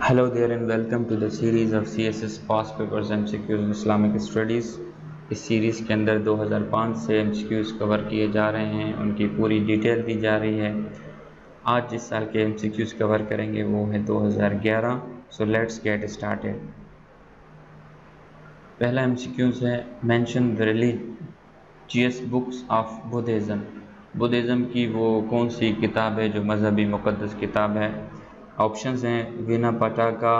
Hello there and welcome to the series of CSS past papers MCQs in Islamic Studies. اس series کے اندر 2005 سے MCQs کور کیے جا رہے ہیں، ان کی پوری ڈیٹیل دی جا رہی ہے۔ آج جس سال کے MCQs کور کریں گے وہ ہے 2011۔ So let's get started. پہلا MCQs ہے mention the religious books of Buddhism۔ بدھزم کی وہ کون سی کتاب ہے جو مذہبی مقدس کتاب ہے؟ آپشنز ہیں وینا پٹاکا،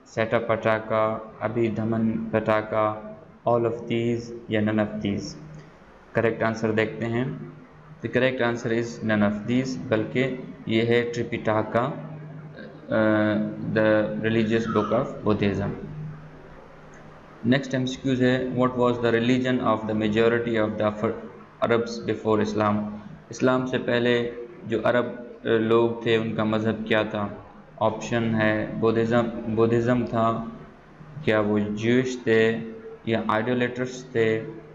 سیٹا پٹاکا، ابھی دھمن پٹاکا، آل آف دیز یا none of these. Correct answer دیکھتے ہیں۔ دی کریکٹ آنسر از نن آف دیز، بلکہ یہ ہے Tripitaka, the religious book of Buddhism. Next MCQs ہے what was the religion of the majority of the Arabs before Islam. اسلام سے پہلے جو عرب لوگ تھے ان کا مذہب کیا تھا؟ آپشن ہے بدھزم تھا، کیا وہ جیوش تھے یا آئیڈولیٹرس تھے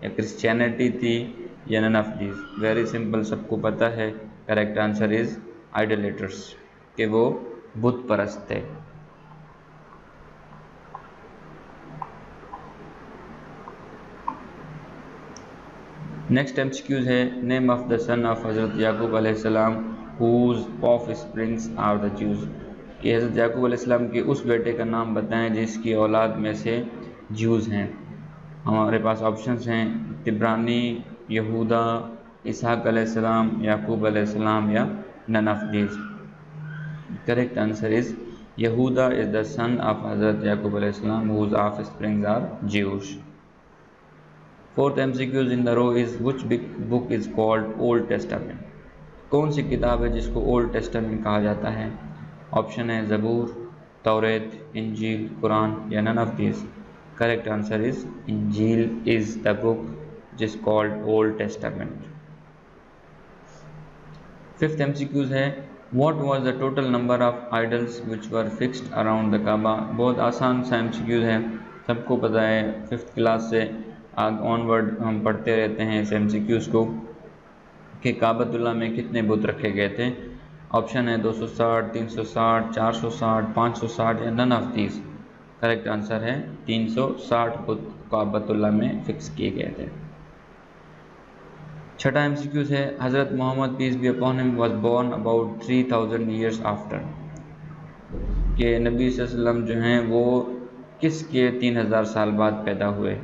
یا کرسچینٹی تھی یا none of these? Very simple, سب کو پتہ ہے کریکٹ آنسر از آئیڈولیٹرس، کہ وہ بت پرست تھے۔ نیکسٹ MCQs ہے name of the sun of حضرت یعقوب علیہ السلام whose offsprings are the Jews۔ کہ حضرت یعقوب علیہ السلام کے اس بیٹے کا نام بتائیں جس کی اولاد میں سے جیوز ہیں۔ ہمارے پاس آپشنز ہیں تبرانی، یہودا، اسحاق علیہ السلام، یعقوب علیہ السلام یا none of these. Correct answer is Yahuda is the sun of حضرت یعقوب علیہ السلام whose offsprings are Jewish۔ Fourth MCQs in the row is which book is called Old Testament۔ کون سی کتاب ہے جس کو اولڈ ٹیسٹامنٹ کہا جاتا ہے؟ آپشن ہے زبور، توریت، انجیل، قرآن یا none of these. Correct answer is Injil is the book جس called Old Testament. Fifth MCQs ہے what was the total number of idols which were fixed around the Kaaba. بہت آسان سا MCQs ہے، سب کو پتہ ہے، ففتھ کلاس سے آن ورڈ ہم پڑھتے رہتے ہیں اس MCQs کو، کہ کعبۃ اللہ میں کتنے بت رکھے گئے تھے۔ آپشن ہے 260، 360، 460، 560 یا none of these. Correct answer ہے 360 بت کعبۃ اللہ میں فکس کیے گئے تھے۔ چھٹا MCQs ہے حضرت Muhammad peace be upon him was born about 3000 years after. کہ نبی صلی اللہ علیہ وسلم جو ہیں وہ کس کے 3000 سال بعد پیدا ہوئے؟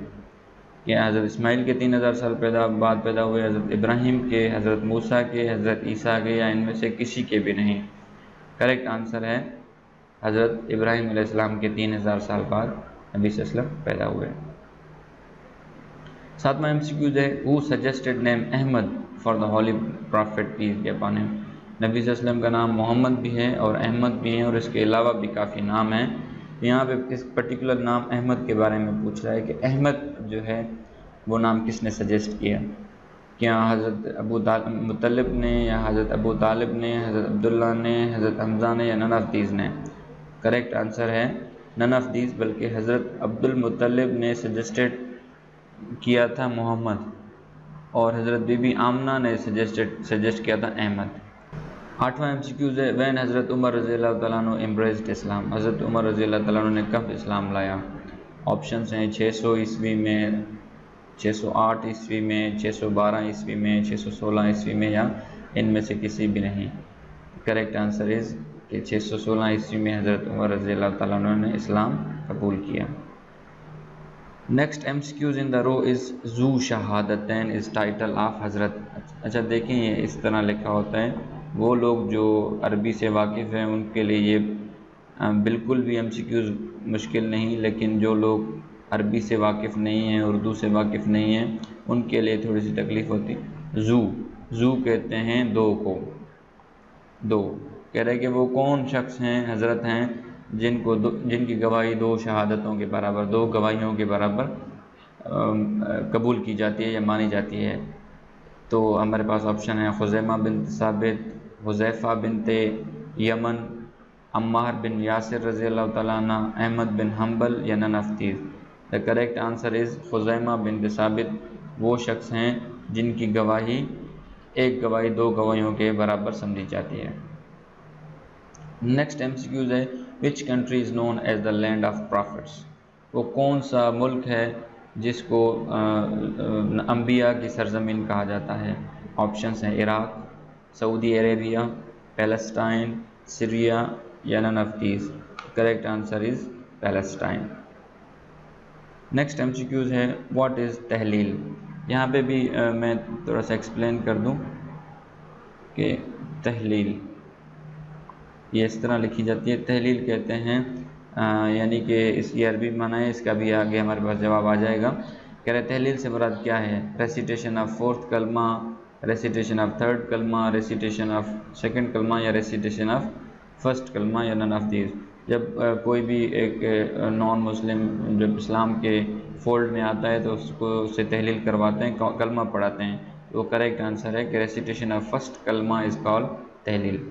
کہ حضرت اسماعیل کے 3000 سال بعد پیدا ہوئے، حضرت ابراہیم کے، حضرت موسیٰ کے، حضرت عیسیٰ کے، یا ان میں سے کسی کے بھی نہیں؟ کریکٹ آنسر ہے حضرت ابراہیم علیہ السلام کے 3000 سال بعد نبی صلی اللہ علیہ وسلم پیدا ہوئے۔ ساتواں MCQs ہے who suggested name Ahmad for the holy prophet peace be upon him۔ نبی صلی اللہ علیہ وسلم کا نام محمد بھی ہے اور احمد بھی ہے، اور اس کے علاوہ بھی کافی نام ہیں۔ یہاں پہ اس پرٹیکولر نام احمد کے بارے میں پوچھ رہا ہے کہ احمد جو ہے وہ نام کس نے سجیسٹ کیا؟ کیا حضرت ابو مطلب نے، یا حضرت ابو طالب نے، حضرت عبداللہ نے، حضرت حمزہ نے یا نن آف دیز نے؟ کریکٹ آنسر ہے نن آف دیز، بلکہ حضرت عبد المطلب نے سجیسٹڈ کیا تھا محمد، اور حضرت بی بی آمنہ نے سجیسٹ کیا تھا احمد۔ آٹھواں MCQs ہے وین حضرت عمر رضی اللہ تعالیٰ عنہ embraced اسلام۔ حضرت عمر رضی اللہ تعالیٰ عنہ نے کب اسلام لایا؟ آپشنز ہیں 600 عیسوی میں، 608 عیسوی میں، 612 عیسوی میں، 616 عیسوی میں، یا ان میں سے کسی بھی نہیں؟ کریکٹ آنسر از کہ 616 عیسوی میں حضرت عمر رضی اللہ تعالیٰ عنہ نے اسلام قبول کیا۔ Next MCQs in the row is ذو شہادتین is title of حضرت۔ اچھا دیکھیں، یہ اس طرح لکھا ہوتا ہے، وہ لوگ جو عربی سے واقف ہیں ان کے لیے یہ بالکل بھی MCQs مشکل نہیں، لیکن جو لوگ عربی سے واقف نہیں ہیں، اردو سے واقف نہیں ہیں، ان کے لیے تھوڑی سی تکلیف ہوتی۔ ذو کہتے ہیں دو کو، دو کہہ رہے کہ وہ کون شخص ہیں، حضرت ہیں جن کی گواہی دو شہادتوں کے برابر، دو گواہیوں کے برابر قبول کی جاتی ہے یا مانی جاتی ہے۔ تو ہمارے پاس آپشن ہے خزیمہ بنت ثابت، حذیفہ بنت یمن، عمار بن یاسر رضی اللہ تعالیٰ عنہ، احمد بن حنبل یا none of these. The correct answer is Khuzaima bint Thabit. وہ شخص ہیں جن کی گواہی ایک گواہی دو گواہیوں کے برابر سمجھی جاتی ہے۔ نیکسٹ ایم سی کیوز ہے which country is known as the land of prophets, وہ کون سا ملک ہے جس کو انبیاء کی سرزمین کہا جاتا ہے؟ آپشنس ہیں Iraq, Saudi Arabia, Palestine, Syria یا none of these. Correct answer is Palestine. Next M C Qs ہے واٹ از تحلیل، یہاں پہ بھی میں تھوڑا سا ایکسپلین کر دوں کہ تحلیل یہ اس طرح لکھی جاتی ہے، تحلیل کہتے ہیں یعنی کہ اس کی عربی معنی ہے، اس کا بھی آگے ہمارے پاس جواب آ جائے گا۔ کہہ رہے تحلیل سے مراد کیا ہے؟ ریسیٹیشن آف فورتھ کلمہ، ریسیٹیشن آف تھرڈ کلمہ، ریسیٹیشن آف سیکنڈ کلمہ یا ریسیٹیشن آف فرسٹ کلمہ یا نن آف دیز۔ جب کوئی بھی ایک نان مسلم جب اسلام کے فولڈ میں آتا ہے تو اس کو اس سے تحلیل کرواتے ہیں، کلمہ پڑھاتے ہیں، تو وہ کریکٹ آنسر ہے کہ ریسیٹیشن آف فرسٹ کلمہ از کال تحلیل۔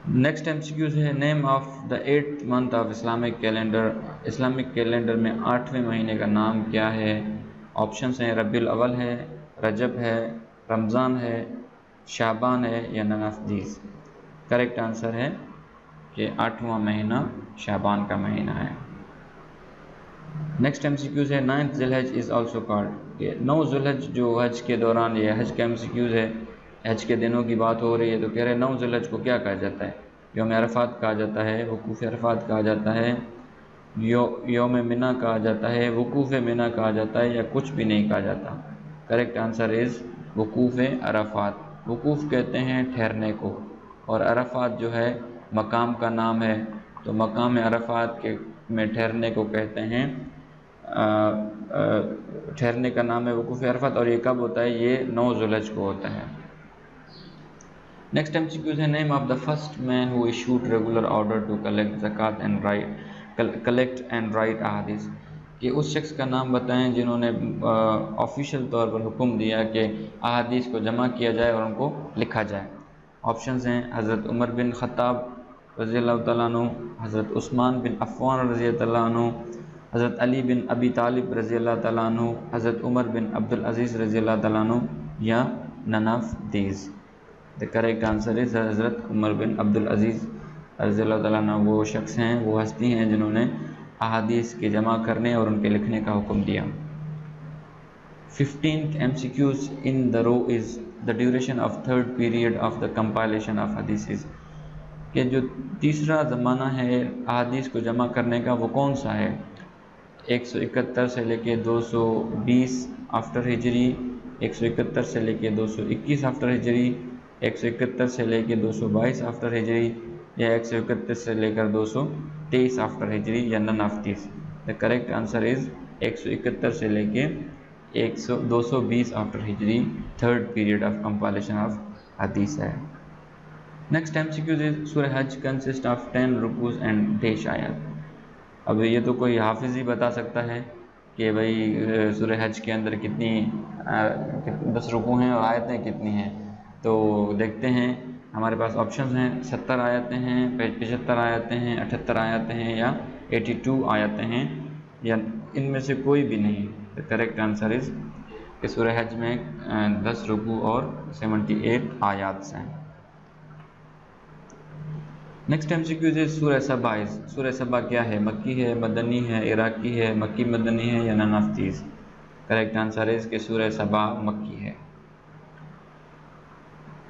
نیکسٹ ایم سی کیوز ہے name of the 8th month of Islamic calendar, Islamic calendar میں 8ویں مہینے کا نام کیا ہے؟ آپشنس ہیں ربیع الاول ہے، رجب ہے، رمضان ہے، شعبان ہے یا none of these. Correct answer ہے کہ 8واں مہینہ شعبان کا مہینہ ہے۔ نیکسٹ ایم سی کیوز ہے 9th ذی الحج از آلسو کالڈ، کہ 9 ذی الحج جو حج کے دوران، یہ حج کا ایم سی کیوز ہے، حج کے دنوں کی بات ہو رہی ہے، تو کہہ رہے 9 ذی الحج کو کیا کہا جاتا ہے؟ یوم عرفات کہا جاتا ہے، وقوف عرفات کہا جاتا ہے، یوم منا کہا جاتا ہے، وقوف منا کہا جاتا ہے یا کچھ بھی نہیں کہا جاتا؟ کریکٹ آنسر از وقوف عرفات۔ وقوف کہتے ہیں ٹھہرنے کو، اور عرفات جو ہے مقام کا نام ہے، تو مقام عرفات کے میں ٹھہرنے کو کہتے ہیں، ٹھہرنے کا نام ہے وقوف عرفات، اور یہ کب ہوتا ہے؟ یہ 9 ذی الحج کو ہوتا ہے۔ نیکسٹ ایم سی کیوز ہے name of the first man who issued regular order to collect زکوٰۃ اینڈ رائٹ احادیث، کہ اس شخص کا نام بتائیں جنہوں نے آفیشیل طور پر حکم دیا کہ احادیث کو جمع کیا جائے اور ان کو لکھا جائے۔ آپشنز ہیں حضرت عمر بن خطاب رضی اللہ تعالیٰ عنہ، حضرت عثمان بن عفان رضی اللہ عنہ، حضرت علی بن ابی طالب رضی اللہ تعالیٰ عنہ، حضرت عمر بن عبدالعزیز رضی اللہ تعالیٰ عنہ یا none of these. The correct answer از حضرت عمر بن عبدالعزیز رضی اللہ تعالیٰ عنہ، وہ شخص ہیں، وہ ہستی ہیں جنہوں نے احادیث کے جمع کرنے اور ان کے لکھنے کا حکم دیا۔ 15th MCQs in the row is the duration of third period of the compilation of hadiths، کہ جو تیسرا زمانہ ہے احادیث کو جمع کرنے کا وہ کون سا ہے؟ 171 سے لے کے 220 آفٹر ہجری، 171 سے لے کے 221 آفٹر ہجری، 171 سے لے کے 222 آفٹر ہجری یا 131 سے لے کر 223 آفٹر ہجری یا none of these. The correct answer از 171 سے لے کے 220 آفٹر ہجری third period of compilation of حدیث ہے۔ نیکسٹ ایم سی کیوز از سورہ حج کنسسٹ آف 10 رکوز اینڈ ڈیش آیات۔ اب یہ تو کوئی حافظ ہی بتا سکتا ہے کہ بھئی سورہ حج کے اندر کتنی 10 رکوع ہیں اور آیتیں کتنی ہیں، تو دیکھتے ہیں ہمارے پاس آپشنز ہیں 70 آیتیں ہیں، 75 آیتیں ہیں، 78 آیتیں ہیں یا 82 آیتیں ہیں یا ان میں سے کوئی بھی نہیں۔ the correct answer is کہ سورہ حج میں 10 رکوع اور 78 آیات ہیں۔ نیکسٹ ایم سی کیوز ہے سورہ سبا، سورہ سبا کیا ہے؟ مکی ہے، مدنی ہے، عراقی ہے، مکی مدنی ہے یا none of these? Correct answer ہے کہ سورہ سبا مکی ہے۔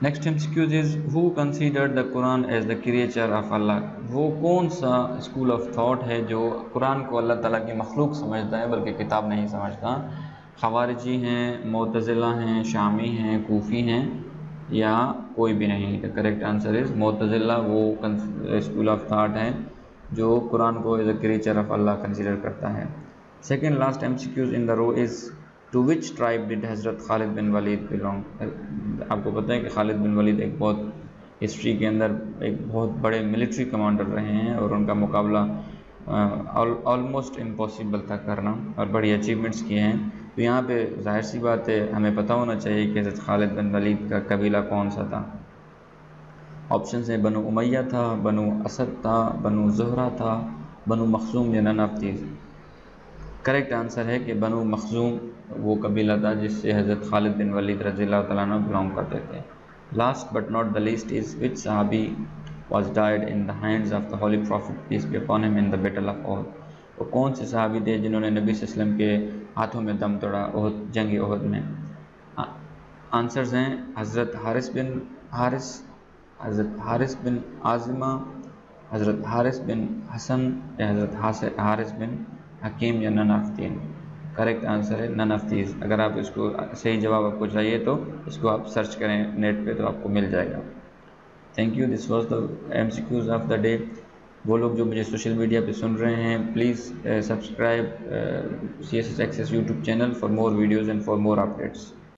Next M C Qs is who considered the Quran as the creature of Allah, وہ کون سا اسکول آف تھاٹ ہے جو قرآن کو اللہ تعالیٰ کی مخلوق سمجھتا ہے بلکہ کتاب نہیں سمجھتا؟ خوارجی ہیں، معتزلہ ہیں، شامی ہیں، کوفی ہیں یا کوئی بھی نہیں؟ دا کریکٹ آنسر از معتزلہ، وہ اسکول آف تھاٹ ہے جو قرآن کو as a creature of Allah consider کرتا ہے۔ Second last M C Qs in the row is two which tribe did حضرت خالد بن ولید بلانگ؟ آپ کو پتہ ہے کہ خالد بن ولید ایک بہت ہسٹری کے اندر ایک بہت بڑے ملٹری کمانڈر رہے ہیں اور ان کا مقابلہ آلموسٹ امپاسبل تھا کرنا اور بڑی اچیومنٹس کیے ہیں، تو یہاں پہ ظاہر سی بات ہے ہمیں پتہ ہونا چاہیے کہ حضرت خالد بن ولید کا قبیلہ کون سا تھا۔ آپشنز ہیں بنو امیہ تھا، بنو اسد تھا، بنو زہرہ تھا، بنو مخزوم یا none of these? Correct answer ہے کہ بنو مخزوم وہ قبیلہ تھا جس سے حضرت خالد بن ولید رضی اللہ تعالیٰ عنہ بلانگ کرتے تھے۔ Last but not the least is which صحابی was died in the hands of the Holy Prophet peace be upon him in the battle of Uhud. وہ کون سے صحابی تھے جنہوں نے نبی صلی اللہ علیہ وسلم کے ہاتھوں میں دم توڑا جنگ احد میں؟ آنسرز ہیں حضرت حارث بن عازمہ، حضرت حارث بن حسن یا حضرت حارث بن حکیم یا نن آف تین. کریکٹ آنسر ہے نن آف دیز. اگر آپ اس کو صحیح جواب آپ کو چاہیے تو اس کو آپ سرچ کریں نیٹ پہ تو آپ کو مل جائے گا. Thank you. This was the MCQs of the day. وہ لوگ جو مجھے سوشل میڈیا پہ سن رہے ہیں please subscribe CSS Access YouTube channel for more videos and for more updates.